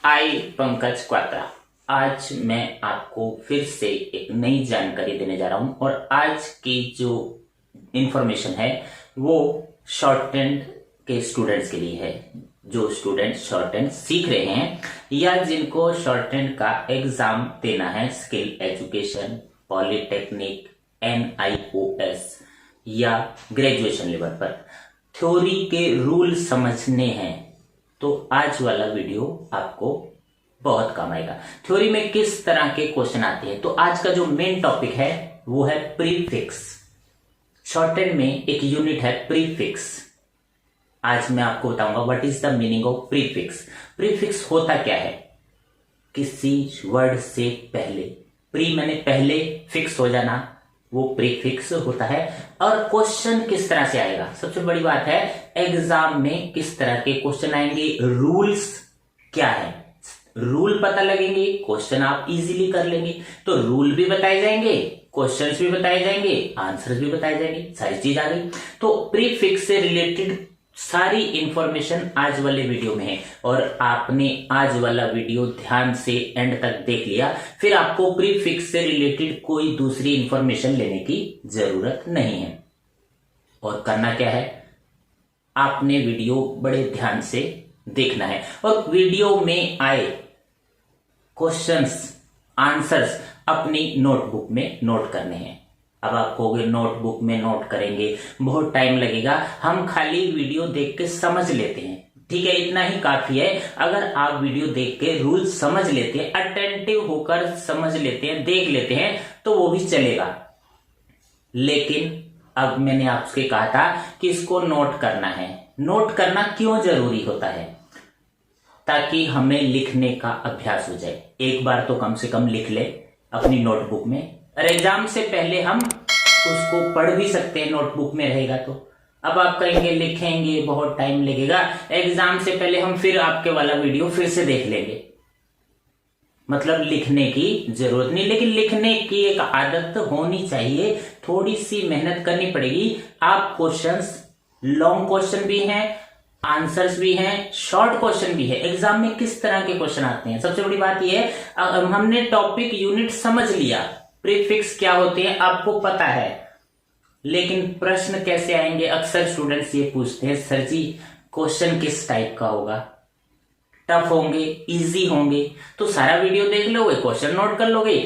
आई पंकज क्वात्रा। आज मैं आपको फिर से एक नई जानकारी देने जा रहा हूं और आज की जो इंफॉर्मेशन है वो शॉर्ट हैंड के स्टूडेंट्स के लिए है। जो स्टूडेंट शॉर्ट हैंड सीख रहे हैं या जिनको शॉर्ट हैंड का एग्जाम देना है, स्किल एजुकेशन, पॉलिटेक्निक, NIOS या ग्रेजुएशन लेवल पर थ्योरी के रूल समझने हैं तो आज वाला वीडियो आपको बहुत काम आएगा। थ्योरी में किस तरह के क्वेश्चन आते हैं, तो आज का जो मेन टॉपिक है वो है प्रीफिक्स। शॉर्टहैंड में एक यूनिट है प्रीफिक्स। आज मैं आपको बताऊंगा what is the meaning of prefix. Prefix होता क्या है? किसी वर्ड से पहले, प्री मैंने पहले, फिक्स हो जाना, वो प्रीफिक्स होता है। और क्वेश्चन किस तरह से आएगा, सबसे बड़ी बात है एग्जाम में किस तरह के क्वेश्चन आएंगे, रूल्स क्या है, रूल पता लगेंगे, क्वेश्चन आप इजीली कर लेंगे। तो रूल भी बताए जाएंगे, क्वेश्चंस भी बताए जाएंगे, आंसर्स भी बताए जाएंगे, सारी चीज आ गई। तो प्रीफिक्स से रिलेटेड सारी इंफॉर्मेशन आज वाले वीडियो में है और आपने आज वाला वीडियो ध्यान से एंड तक देख लिया, फिर आपको प्रीफिक्स से रिलेटेड कोई दूसरी इंफॉर्मेशन लेने की जरूरत नहीं है। और करना क्या है, आपने वीडियो बड़े ध्यान से देखना है और वीडियो में आए क्वेश्चंस, आंसर्स अपनी नोटबुक में नोट करने हैं। अब आप कहोगे नोटबुक में नोट करेंगे, बहुत टाइम लगेगा, हम खाली वीडियो देख के समझ लेते हैं, ठीक है, इतना ही काफी है। अगर आप वीडियो देख के रूल समझ लेते हैं, अटेंटिव होकर समझ लेते हैं, देख लेते हैं, तो वो भी चलेगा। लेकिन अब मैंने आपसे कहा था कि इसको नोट करना है। नोट करना क्यों जरूरी होता है? ताकि हमें लिखने का अभ्यास हो जाए। एक बार तो कम से कम लिख ले अपनी नोटबुक में, और एग्जाम से पहले हम उसको पढ़ भी सकते हैं, नोटबुक में रहेगा तो। अब आप कहेंगे लिखेंगे बहुत टाइम लगेगा, एग्जाम से पहले हम फिर आपके वाला वीडियो फिर से देख लेंगे, मतलब लिखने की जरूरत नहीं। लेकिन लिखने की एक आदत होनी चाहिए, थोड़ी सी मेहनत करनी पड़ेगी। आप क्वेश्चंस, लॉन्ग क्वेश्चन भी हैं, आंसर्स भी हैं, शॉर्ट क्वेश्चन भी है। एग्जाम में किस तरह के क्वेश्चन आते हैं, सबसे बड़ी बात यह है हमने टॉपिक यूनिट समझ लिया, प्रीफिक्स क्या होते हैं आपको पता है, लेकिन प्रश्न कैसे आएंगे? अक्सर स्टूडेंट्स ये पूछते हैं सर जी क्वेश्चन किस टाइप का होगा, टफ होंगे, इजी होंगे? तो सारा वीडियो देख लोगे, क्वेश्चन नोट कर लोगे,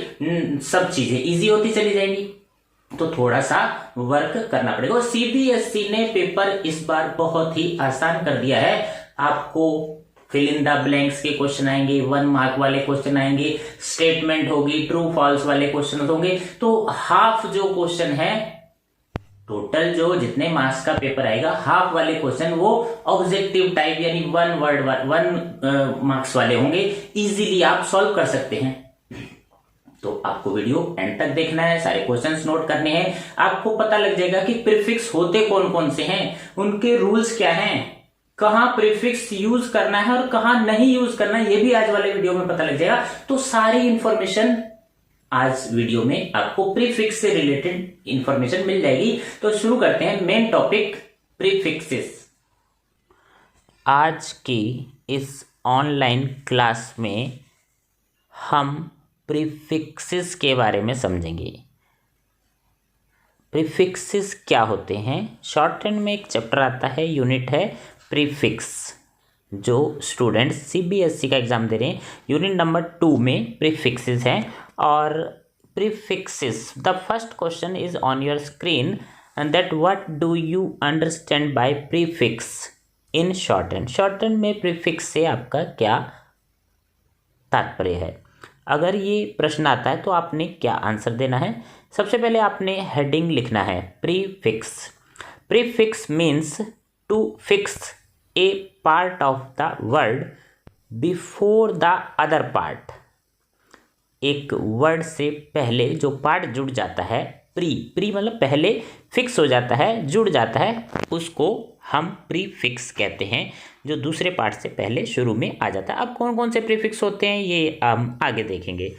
सब चीजें इजी होती चली जाएंगी। तो थोड़ा सा वर्क करना पड़ेगा। और CBSE ने पेपर इस बार बहुत ही आसान कर दिया है। आपको फिल इन द ब्लैंक्स के क्वेश्चन आएंगे, 1 मार्क वाले क्वेश्चन आएंगे, स्टेटमेंट होगी, ट्रू फॉल्स वाले क्वेश्चन होंगे। तो हाफ जो क्वेश्चन है, टोटल जो जितने मार्क्स का पेपर आएगा, हाफ वाले क्वेश्चन वो ऑब्जेक्टिव टाइप यानी 1 मार्क्स वाले होंगे, इजीली आप सॉल्व कर सकते हैं। तो आपको वीडियो एंड तक देखना है, सारे क्वेश्चंस नोट करने हैं, आपको पता लग जाएगा कि प्रीफिक्स होते कौन कौन से हैं, उनके रूल्स क्या हैं, कहां प्रीफिक्स यूज करना है और कहां नहीं यूज करना है, ये भी आज वाले वीडियो में पता लग जाएगा। तो सारी इंफॉर्मेशन आज वीडियो में आपको प्रीफिक्स से रिलेटेड इंफॉर्मेशन मिल जाएगी। तो शुरू करते हैं मेन टॉपिक, प्रीफिक्सेस। आज की इस ऑनलाइन क्लास में हम प्रीफिक्सेस के बारे में समझेंगे। प्रीफिक्सेस क्या होते हैं? शॉर्ट हैंड में एक चैप्टर आता है, यूनिट है प्रीफिक्स। जो स्टूडेंट्स CBSE का एग्जाम दे रहे हैं, यूनिट नंबर 2 में प्रीफिक्सेस हैं। और prefixes, the first question is on your screen and that what do you understand by prefix in short hand. Short hand में प्रीफिक्स से आपका क्या तात्पर्य है? अगर ये प्रश्न आता है तो आपने क्या आंसर देना है? सबसे पहले आपने हेडिंग लिखना है, prefix. Prefix means to fix a part of the word before the other part. एक वर्ड से पहले जो पार्ट जुड़ जाता है, प्री मतलब पहले, फिक्स हो जाता है, जुड़ जाता है, उसको हम प्रीफिक्स कहते हैं, जो दूसरे पार्ट से पहले शुरू में आ जाता है। अब कौन कौन से प्रीफिक्स होते हैं ये हम आगे देखेंगे।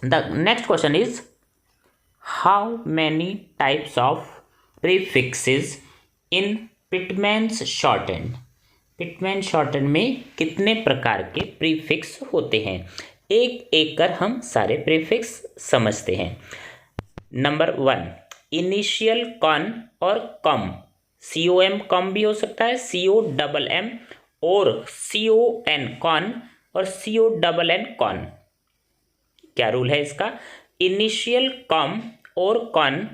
The next question is how many types of prefixes in Pitman's short hand. Pitman shorthand में कितने प्रकार के प्रीफिक्स होते हैं, एक एक कर हम सारे प्रीफिक्स समझते हैं। नंबर 1, इनिशियल कॉन और कम। COM कम भी हो सकता है, COMM और CON कॉन और CONN कॉन। क्या रूल है इसका? इनिशियल कम और कॉन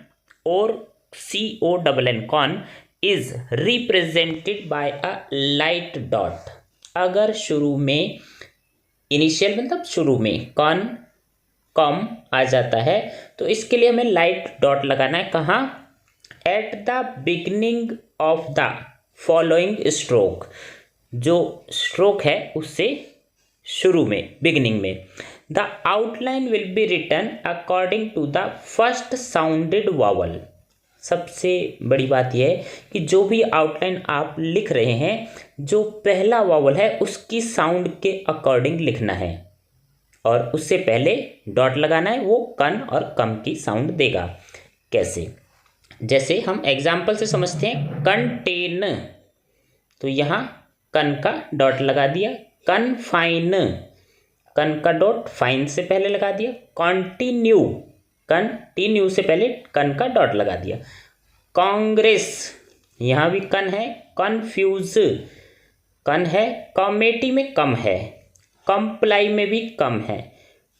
और CONN con is represented by a light dot. अगर शुरू में इनिशियल मतलब शुरू में कॉन कम आ जाता है तो इसके लिए हमें लाइट डॉट लगाना है। कहाँ? At the beginning of the following stroke. जो स्ट्रोक है उससे शुरू में, बिगिनिंग में। The outline will be written according to the first sounded vowel. सबसे बड़ी बात यह है कि जो भी आउटलाइन आप लिख रहे हैं, जो पहला वावल है उसकी साउंड के अकॉर्डिंग लिखना है और उससे पहले डॉट लगाना है। वो कन और कम की साउंड देगा। कैसे? जैसे हम एग्जाम्पल से समझते हैं। कंटेन, तो यहाँ कन का डॉट लगा दिया। कनफाइन, कन का डॉट फाइन से पहले लगा दिया। कॉन्टिन्यू, कंटिन्यू से पहले कन का डॉट लगा दिया। कांग्रेस, यहाँ भी कन है। कन्फ्यूज, कन है। कॉमेटी में कम है। कंप्लाई में भी कम है।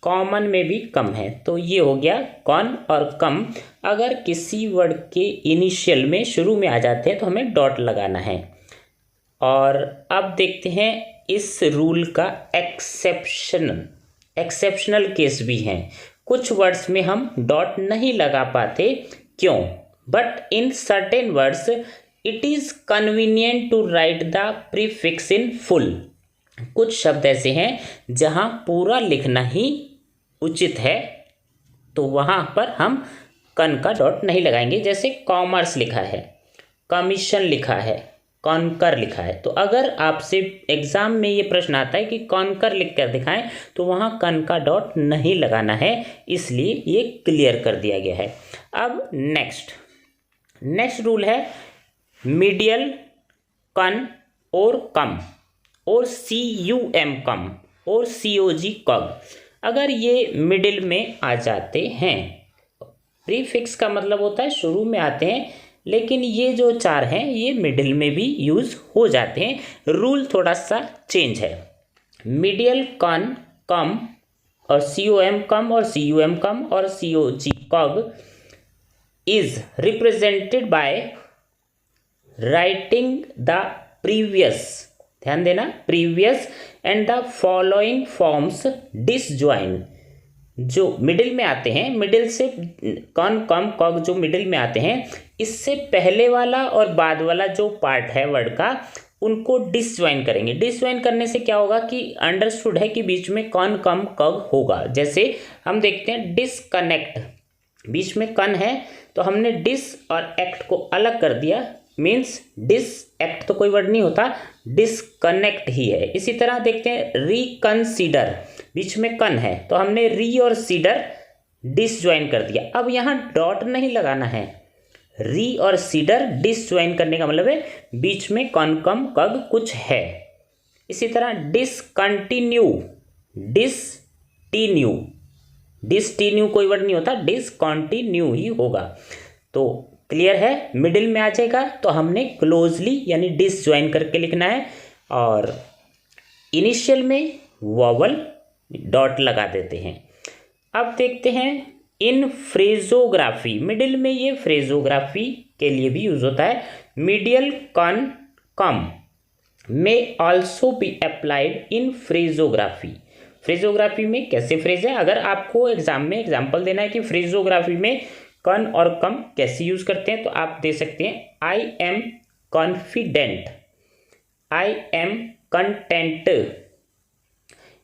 कॉमन में भी कम है। तो ये हो गया कॉन और कम। अगर किसी वर्ड के इनिशियल में शुरू में आ जाते हैं तो हमें डॉट लगाना है। और अब देखते हैं इस रूल का एक्सेप्शनल केस भी हैं। कुछ वर्ड्स में हम डॉट नहीं लगा पाते, क्यों? But in certain words it is convenient to write the prefix in full. कुछ शब्द ऐसे हैं जहां पूरा लिखना ही उचित है, तो वहां पर हम कन का डॉट नहीं लगाएंगे। जैसे कॉमर्स लिखा है, कमीशन लिखा है, कॉन्कर लिखा है। तो अगर आपसे एग्जाम में ये प्रश्न आता है कि कॉन्कर लिख कर दिखाएं, तो वहां कन का डॉट नहीं लगाना है, इसलिए ये क्लियर कर दिया गया है। अब नेक्स्ट रूल है मीडियल कन और कम और CUM कम और COG कॉग। अगर ये मिडिल में आ जाते हैं, प्रीफिक्स का मतलब होता है शुरू में आते हैं, लेकिन ये जो चार हैं ये मिडिल में भी यूज हो जाते हैं। रूल थोड़ा सा चेंज है। मिडियल कन कम और COM कम और CUM कम और COG कॉग is represented by writing the previous, ध्यान देना, previous and the following forms disjoint. जो मिडिल में आते हैं, मिडिल से कॉन कम कॉग जो मिडिल में आते हैं, इससे पहले वाला और बाद वाला जो पार्ट है वर्ड का, उनको डिसजॉइन करेंगे। डिसजॉइन करने से क्या होगा कि अंडरस्टूड है कि बीच में कॉन कम कॉग होगा। जैसे हम देखते हैं डिसकनेक्ट, बीच में कन है तो हमने डिस और एक्ट को अलग कर दिया, मीन्स डिस एक्ट तो कोई वर्ड नहीं होता, डिसकनेक्ट ही है। इसी तरह देखते हैं रिकंसीडर, बीच में कन है तो हमने री और सीडर डिसजॉइन कर दिया। अब यहाँ डॉट नहीं लगाना है। री और सीडर डिसजॉइन करने का मतलब है बीच में कॉन कम कग कुछ है। इसी तरह डिसकंटिन्यू, डिसटीन्यू कोई वर्ड नहीं होता, डिसकंटिन्यू ही होगा। तो क्लियर है, मिडिल में आ जाएगा तो हमने क्लोजली यानी डिसजॉइन करके लिखना है, और इनिशियल में वॉवल डॉट लगा देते हैं। अब देखते हैं इन फ्रेजोग्राफी, मिडिल में ये फ्रेजोग्राफी के लिए भी यूज होता है। मीडियल कॉन कम में ऑल्सो बी अप्लाइड इन फ्रेजोग्राफी। फ्रेजोग्राफी में कैसे फ्रेज है? अगर आपको एग्जाम में एग्जाम्पल देना है कि फ्रेजोग्राफी में कन और कम कैसे यूज करते हैं, तो आप दे सकते हैं I am confident, I am content,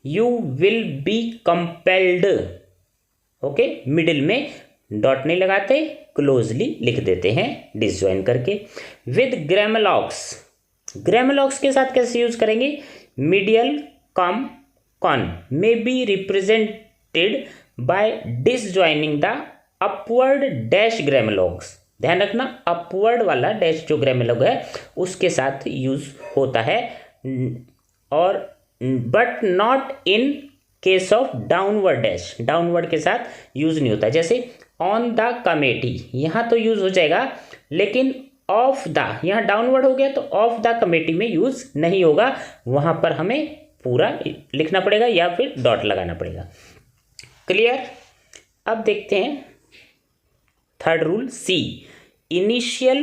you will be compelled. Okay, middle में डॉट नहीं लगाते, क्लोजली लिख देते हैं डिसजॉइन करके। विद ग्रामलॉक्स के साथ कैसे यूज करेंगे? Medial com con may be represented by disjoining the upward dash grammalogues. ध्यान रखना, अपवर्ड वाला डैश जो ग्रामलॉग है उसके साथ यूज होता है और but not in case of downward dash, downward के साथ यूज नहीं होता। जैसे ऑन द कमेटी, यहाँ तो यूज हो जाएगा, लेकिन ऑफ द, यहाँ डाउनवर्ड हो गया तो ऑफ द कमेटी में यूज नहीं होगा, वहां पर हमें पूरा लिखना पड़ेगा या फिर डॉट लगाना पड़ेगा। क्लियर। अब देखते हैं थर्ड रूल सी, इनिशियल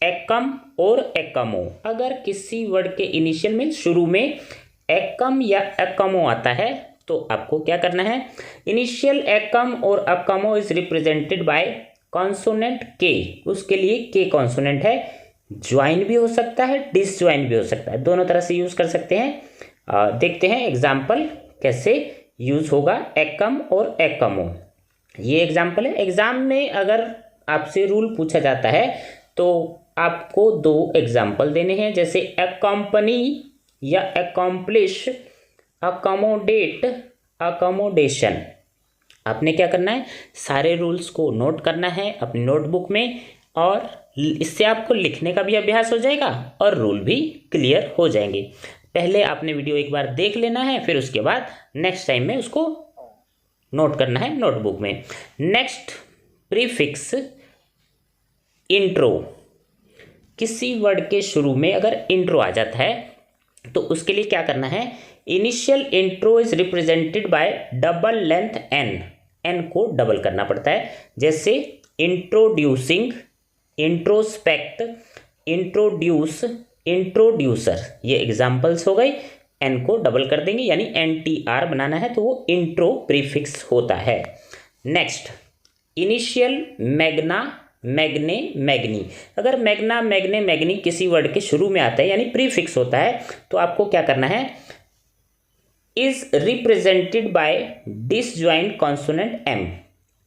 एकम और एकमो। अगर किसी वर्ड के इनिशियल में शुरू में एकम या एकमो आता है तो आपको क्या करना है, इनिशियल एकम और एकमो इज रिप्रेजेंटेड बाय कॉन्सोनेंट के। उसके लिए के कॉन्सोनेंट है, ज्वाइन भी हो सकता है, डिसज्वाइन भी हो सकता है, दोनों तरह से यूज कर सकते हैं। देखते हैं एग्जाम्पल कैसे यूज होगा एकम और एकमो। ये एग्जाम्पल है। एग्जाम में अगर आपसे रूल पूछा जाता है तो आपको दो एग्जाम्पल देने हैं, जैसे अकम्पनी या अकम्प्लिश, अकोमोडेट, अकोमोडेशन। आपने क्या करना है, सारे रूल्स को नोट करना है अपनी नोटबुक में, और इससे आपको लिखने का भी अभ्यास हो जाएगा और रूल भी क्लियर हो जाएंगे। पहले आपने वीडियो एक बार देख लेना है, फिर उसके बाद नेक्स्ट टाइम में उसको नोट करना है नोटबुक में। Next, prefix intro. किसी वर्ड के शुरू में अगर इंट्रो आ जाता है तो उसके लिए क्या करना है, initial intro is represented by double length N, N को डबल करना पड़ता है। जैसे इंट्रोड्यूसिंग, इंट्रोस्पेक्ट, इंट्रोड्यूस, इंट्रोड्यूसर, ये एग्जाम्पल्स हो गई। एन को डबल कर देंगे यानी NTR बनाना है तो वो इंट्रो प्रीफिक्स होता है। Next, initial magna, magne, magni. अगर मैग्ना, मैग्ने, मैग्नी किसी वर्ड के शुरू में आता है यानी प्रीफिक्स होता है तो आपको क्या करना है, is represented by disjoint consonant M,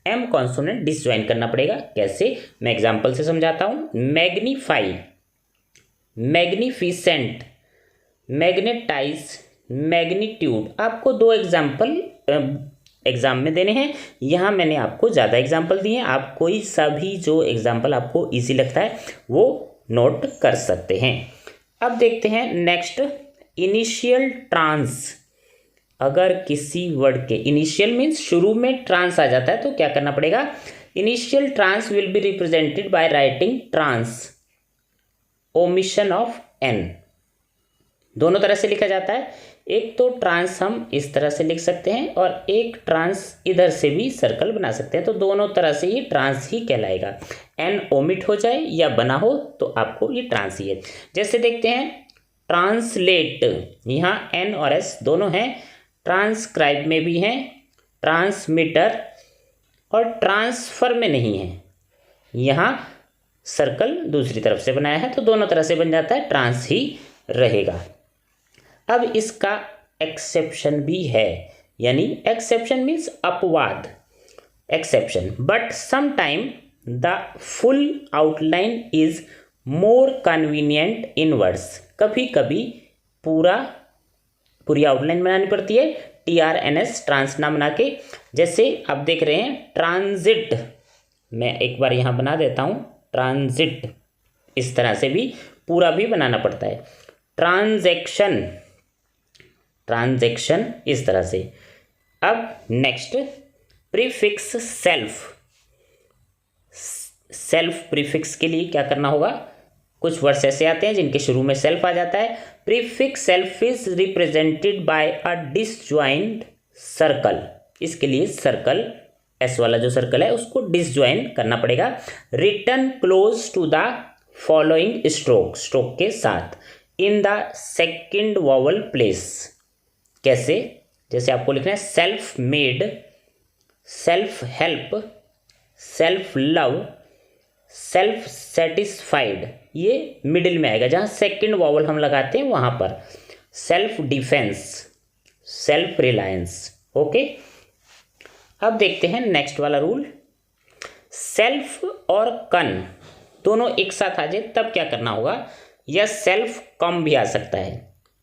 M consonant disjoin करना पड़ेगा। कैसे, मैं एग्जांपल से समझाता हूं। Magnify, magnificent, magnetise, magnitude. आपको दो एग्जाम्पल एग्जाम में देने हैं, यहाँ मैंने आपको ज़्यादा एग्जाम्पल दिए हैं। आप कोई सा भी जो एग्जाम्पल आपको इजी लगता है वो नोट कर सकते हैं। अब देखते हैं नेक्स्ट, इनिशियल ट्रांस। अगर किसी वर्ड के इनिशियल मीन्स शुरू में ट्रांस आ जाता है तो क्या करना पड़ेगा, initial trans will be represented by writing trans, omission of n. दोनों तरह से लिखा जाता है। एक तो ट्रांस हम इस तरह से लिख सकते हैं और एक ट्रांस इधर से भी सर्कल बना सकते हैं, तो दोनों तरह से ये ट्रांस ही कहलाएगा। एन ओमिट हो जाए या बना हो तो आपको ये ट्रांस ही है। जैसे देखते हैं ट्रांसलेट, यहाँ एन और एस दोनों हैं। ट्रांसक्राइब में भी हैं, ट्रांसमीटर और ट्रांसफर में नहीं है। यहाँ सर्कल दूसरी तरफ से बनाया है तो दोनों तरह से बन जाता है, ट्रांस ही रहेगा। अब इसका एक्सेप्शन भी है, यानी एक्सेप्शन मीन्स अपवाद, exception. But sometime the full outline is more convenient in words. कभी कभी पूरी आउटलाइन बनानी पड़ती है, TRNS, ट्रांस ना बना के। जैसे आप देख रहे हैं ट्रांजिट, मैं एक बार यहाँ बना देता हूँ ट्रांजिट, इस तरह से भी पूरा भी बनाना पड़ता है। ट्रांजैक्शन, ट्रांजैक्शन इस तरह से। अब next, prefix self. Self prefix के लिए क्या करना होगा, कुछ वर्ड्स ऐसे आते हैं जिनके शुरू में सेल्फ आ जाता है। Prefix self is represented by a disjoint circle. इसके लिए सर्कल, एस वाला जो सर्कल है उसको डिसज्वाइन करना पड़ेगा। Written close to the following stroke, stroke के साथ, in the second vowel place. कैसे, जैसे आपको लिखना है self made, self help, self love, self satisfied, ये मिडिल में आएगा। जहाँ सेकेंड वॉवल हम लगाते हैं वहाँ पर self defence, self reliance. Okay, अब देखते हैं नेक्स्ट वाला रूल। सेल्फ और कन दोनों एक साथ आ जाए तब क्या करना होगा, या सेल्फ कम भी आ सकता है,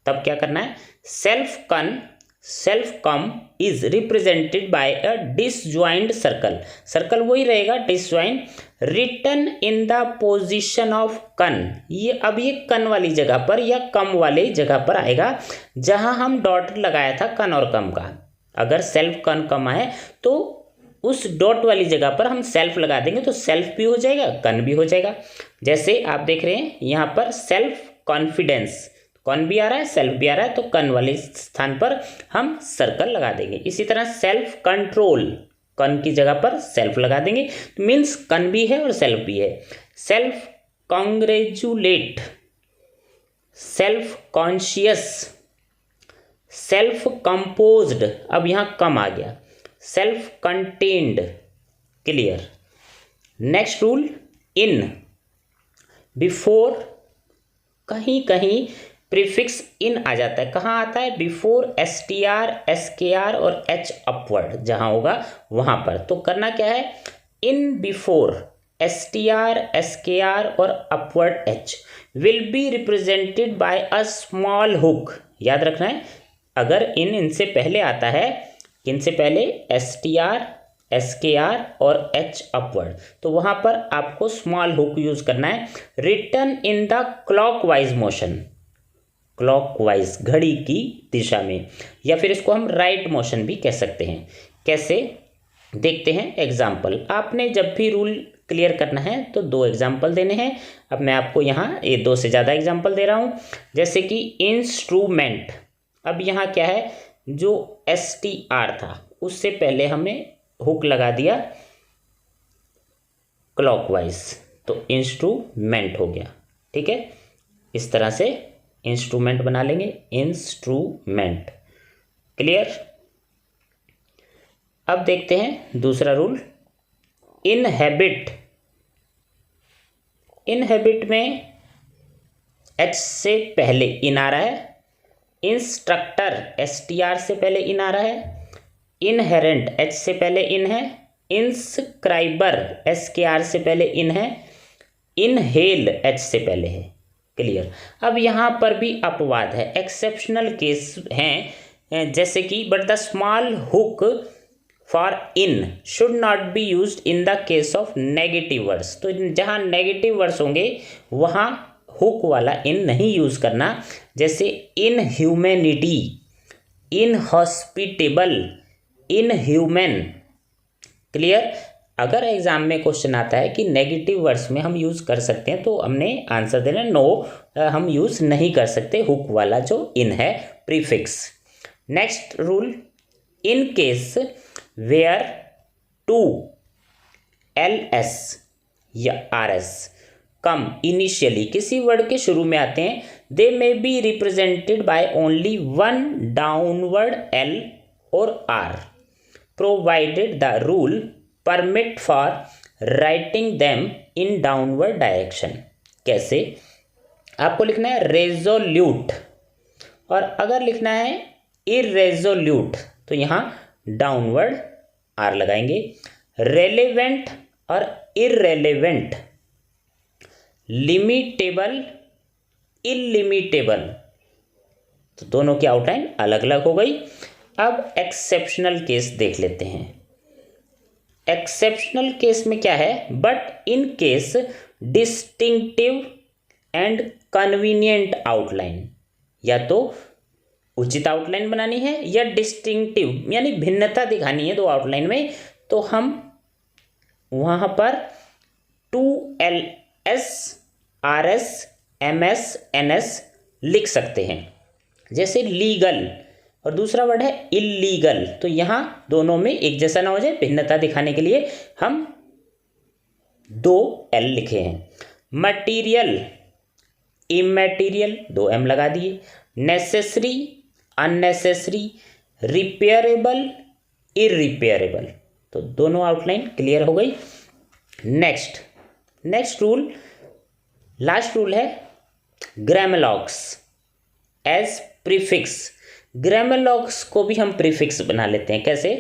तब क्या करना है, self con self com is represented by a disjoint circle, circle वही रहेगा disjoint, written in the position of con, ये अब ये कन वाली जगह पर या कम वाले जगह पर आएगा जहां हम डॉट लगाया था कन और कम का। अगर सेल्फ कन कम है तो उस डॉट वाली जगह पर हम सेल्फ लगा देंगे तो सेल्फ भी हो जाएगा कन भी हो जाएगा। जैसे आप देख रहे हैं यहाँ पर सेल्फ कॉन्फिडेंस, कॉन भी आ रहा है सेल्फ भी आ रहा है, तो कन वाले स्थान पर हम सर्कल लगा देंगे। इसी तरह सेल्फ कंट्रोल, कन की जगह पर सेल्फ लगा देंगे, तो मीन्स कन भी है और सेल्फ भी है। Self congratulate, self conscious, self composed, अब यहाँ कम आ गया, self contained, clear. Next rule, in, before, कहीं कहीं प्रीफिक्स इन आ जाता है, कहाँ आता है, बिफोर STR SKR और H अपवर्ड जहाँ होगा वहाँ पर, तो करना क्या है, इन बिफोर STR SKR और upward H will be represented by a small hook. याद रखना है, अगर इनसे पहले आता है, इनसे पहले STR SKR और H अपवर्ड, तो वहाँ पर आपको स्मॉल हुक यूज करना है। Return in the clockwise motion, clockwise घड़ी की दिशा में, या फिर इसको हम राइट मोशन भी कह सकते हैं। कैसे, देखते हैं एग्जाम्पल। आपने जब भी रूल क्लियर करना है तो 2 एग्जाम्पल देने हैं। अब मैं आपको यहाँ ये 2 से ज़्यादा एग्जाम्पल दे रहा हूँ। जैसे कि इंस्ट्रूमेंट, अब यहाँ क्या है, जो STR था उससे पहले हमें हुक लगा दिया क्लॉकवाइज, तो इंस्ट्रूमेंट हो गया। ठीक है, इस तरह से इंस्ट्रूमेंट बना लेंगे, इंस्ट्रूमेंट, क्लियर। अब देखते हैं दूसरा रूल, इनहेबिट। इनहेबिट में H से पहले इन आ रहा है, इंस्ट्रक्टर STR से पहले इन आ रहा है, इनहेरेंट H से पहले इन है, इंस्क्राइबर SKR से पहले इन है, इनहेल H से पहले है, क्लियर। अब यहाँ पर भी अपवाद है, एक्सेप्शनल केस हैं, जैसे कि but the small hook for in should not be used in the case of negative words, तो जहाँ नेगेटिव वर्ड्स होंगे वहाँ हुक वाला इन नहीं यूज करना। जैसे in humanity, in hospitable, in human, clear. अगर एग्जाम में क्वेश्चन आता है कि नेगेटिव वर्ड्स में हम यूज कर सकते हैं, तो हमने आंसर देना नो, हम यूज नहीं कर सकते हुक वाला जो इन है prefix. Next rule, in case where two LS या RS कम इनिशियली, किसी वर्ड के शुरू में आते हैं, they may be represented by only one downward L और R provided the rule permit for writing them in downward direction. कैसे, आपको लिखना है रेजोल्यूट, और अगर लिखना है इरेजोल्यूट तो यहाँ डाउनवर्ड R लगाएंगे। रेलेवेंट और इरेलेवेंट, लिमिटेबल इलिमिटेबल, तो दोनों की आउटलाइन अलग अलग हो गई। अब एक्सेप्शनल केस देख लेते हैं। एक्सेप्शनल केस में क्या है, but in case distinctive and convenient outline, या तो उचित आउटलाइन बनानी है या डिस्टिंक्टिव यानी भिन्नता दिखानी है 2 आउटलाइन में, तो हम वहाँ पर 2LS RS MS NS लिख सकते हैं। जैसे लीगल और दूसरा वर्ड है इलीगल, तो यहाँ दोनों में एक जैसा ना हो जाए, भिन्नता दिखाने के लिए हम 2L लिखे हैं। मटीरियल इमैटीरियल 2M लगा दिए। नेसेसरी अननेसेसरी, रिपेयरेबल इरिपेयरेबल, तो दोनों आउटलाइन क्लियर हो गई। नेक्स्ट रूल, लास्ट रूल है ग्रामेलॉग्स एज प्रीफिक्स। ग्रामेलॉग्स को भी हम प्रीफिक्स बना लेते हैं। कैसे,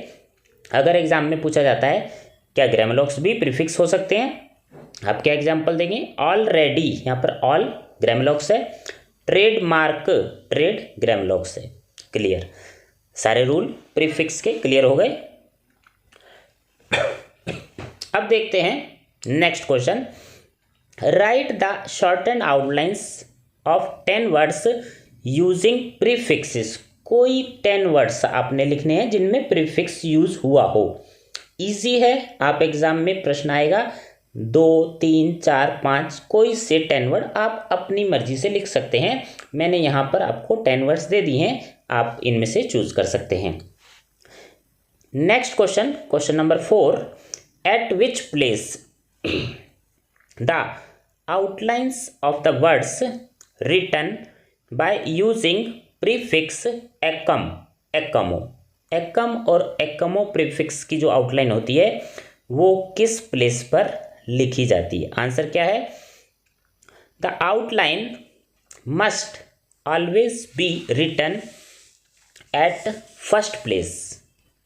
अगर एग्जाम में पूछा जाता है क्या ग्रामेलॉग्स भी प्रीफिक्स हो सकते हैं, आप क्या एग्जाम्पल देंगे, ऑलरेडी, यहाँ पर ऑल ग्रामेलॉग्स है, ट्रेडमार्क ट्रेड ग्रामेलॉग्स है, क्लियर। सारे रूल प्रीफिक्स के क्लियर हो गए। अब देखते हैं next question. Right the shorten outlines of 10 words using prefixes. कोई 10 वर्ड्स आपने लिखने हैं जिनमें प्रीफिक्स यूज हुआ हो। इजी है, आप एग्जाम में प्रश्न आएगा 2, 3, 4, 5 कोई से 10 वर्ड आप अपनी मर्जी से लिख सकते हैं। मैंने यहाँ पर आपको 10 वर्ड्स दे दिए हैं, आप इनमें से चूज कर सकते हैं। Next question, question number 4। At which place the outlines of the words written by using prefix accom एकमो। एकम और एकमो प्रीफिक्स की जो आउटलाइन होती है वो किस प्लेस पर लिखी जाती है? आंसर क्या है? The outline must always be written at first place.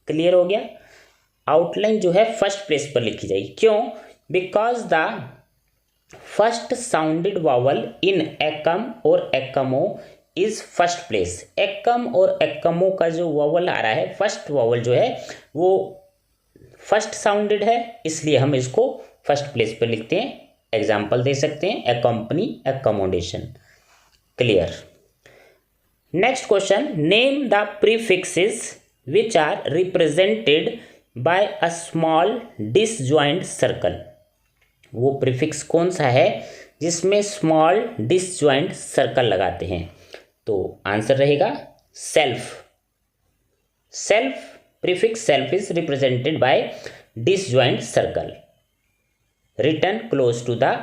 Clear हो गया? आउटलाइन जो है फर्स्ट प्लेस पर लिखी जाएगी। क्यों? Because the first sounded vowel in accom और एकमो इज फर्स्ट प्लेस। एकम और एकमो का जो वावल आ रहा है, फर्स्ट वावल जो है वो फर्स्ट साउंडेड है, इसलिए हम इसको फर्स्ट प्लेस पर लिखते हैं। एग्जाम्पल दे सकते हैं, accompany, accommodation. Clear? Next question. Name the prefixes which are represented by a small disjoint circle. वो प्रीफिक्स कौन सा है जिसमें स्मॉल डिसजॉइंट सर्कल लगाते हैं? तो आंसर रहेगा self. Self, prefix self is represented by disjoint circle written close to the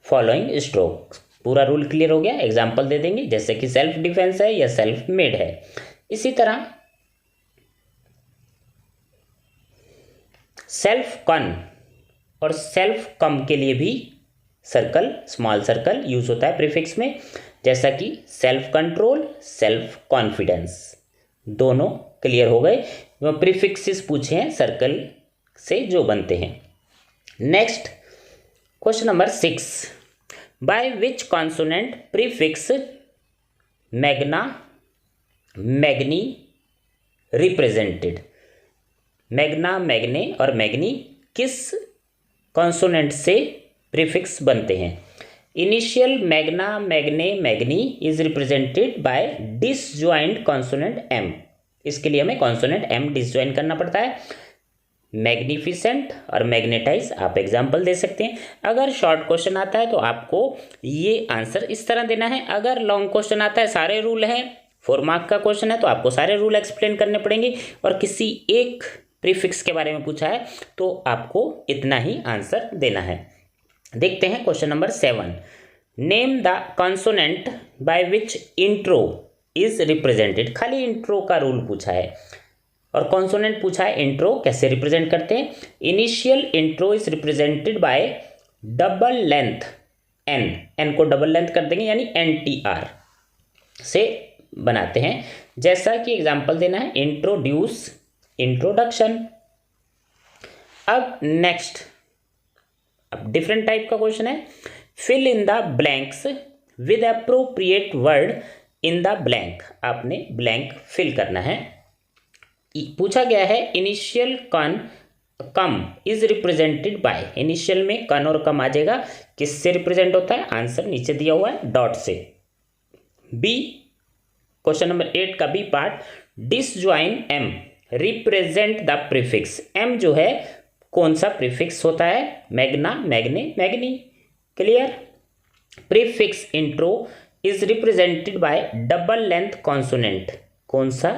following stroke. पूरा रूल क्लियर हो गया। एग्जाम्पल दे देंगे, जैसे कि सेल्फ डिफेंस है या सेल्फ मेड है। इसी तरह सेल्फ कन और सेल्फ कम के लिए भी सर्कल, स्मॉल सर्कल यूज होता है प्रीफिक्स में, जैसा कि सेल्फ कंट्रोल, सेल्फ कॉन्फिडेंस। दोनों क्लियर हो गए। प्रीफिक्सेस पूछे हैं सर्कल से जो बनते हैं। Next question number 6। By which consonant prefix magna magni represented. Magna, magne और मैग्नी किस कॉन्सोनेंट से प्रीफिक्स बनते हैं? Initial magna, magne, magni is represented by disjoint consonant M. इसके लिए हमें कॉन्सोनेंट एम डिसजॉइन करना पड़ता है। मैग्निफिसेंट और मैग्नेटाइज आप एग्जाम्पल दे सकते हैं। अगर शॉर्ट क्वेश्चन आता है तो आपको ये आंसर इस तरह देना है। अगर लॉन्ग क्वेश्चन आता है, सारे रूल हैं, 4 मार्क का क्वेश्चन है, तो आपको सारे रूल एक्सप्लेन करने पड़ेंगे। और किसी एक प्रीफिक्स के बारे में पूछा है तो आपको इतना ही आंसर देना है। देखते हैं question number 7। Name the consonant by which intro is represented. खाली इंट्रो का रूल पूछा है और कॉन्सोनेंट पूछा है। इंट्रो कैसे रिप्रेजेंट करते हैं? Initial intro is represented by double length N. N को डबल लेंथ कर देंगे, यानी NTR से बनाते हैं। जैसा कि एग्जाम्पल देना है, इंट्रोड्यूस, इंट्रोडक्शन। अब नेक्स्ट, अब डिफरेंट टाइप का क्वेश्चन है। Fill in the blanks with appropriate word in the blank. आपने ब्लैंक फिल करना है। पूछा गया है initial con com is represented by. Initial में कन और कम आ जाएगा, किससे रिप्रेजेंट होता है? आंसर नीचे दिया हुआ है, डॉट से। बी, क्वेश्चन नंबर 8 का B part, disjoin M represent the prefix. M जो है कौन सा प्रीफिक्स होता है? Magna, magne, magni. Clear? Prefix intro is represented by double length consonant. कौन सा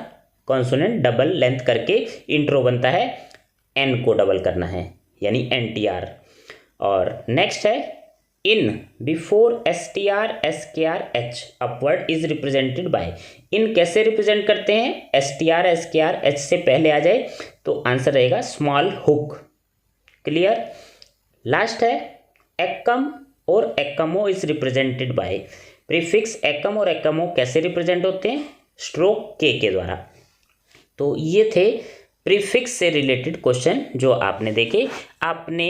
कॉन्सोनेंट डबल लेंथ करके इंट्रो बनता है? एन को डबल करना है, यानी NTR। और नेक्स्ट है in before STR, SKR, H upward is represented by. In कैसे रिप्रेजेंट करते हैं? STR, SKR, H से पहले आ जाए तो आंसर रहेगा स्मॉल हुक। क्लियर? लास्ट है एकम और एकमो इज रिप्रेजेंटेड बाय। प्रीफिक्स एकम और एकमो कैसे रिप्रेजेंट होते हैं? स्ट्रोक के द्वारा। तो ये थे प्रीफिक्स से रिलेटेड क्वेश्चन जो आपने देखे। आपने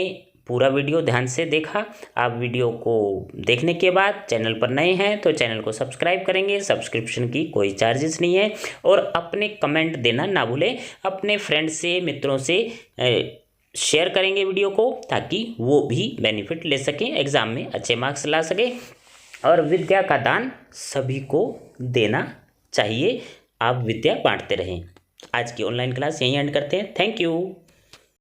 पूरा वीडियो ध्यान से देखा। आप वीडियो को देखने के बाद चैनल पर नए हैं तो चैनल को सब्सक्राइब करेंगे, सब्सक्रिप्शन की कोई चार्जेस नहीं है। और अपने कमेंट देना ना भूलें, अपने फ्रेंड से, मित्रों से शेयर करेंगे वीडियो को, ताकि वो भी बेनिफिट ले सकें, एग्ज़ाम में अच्छे मार्क्स ला सकें। और विद्या का दान सभी को देना चाहिए। आप विद्या बांटते रहें। आज की ऑनलाइन क्लास यहीं एंड करते हैं। Thank you.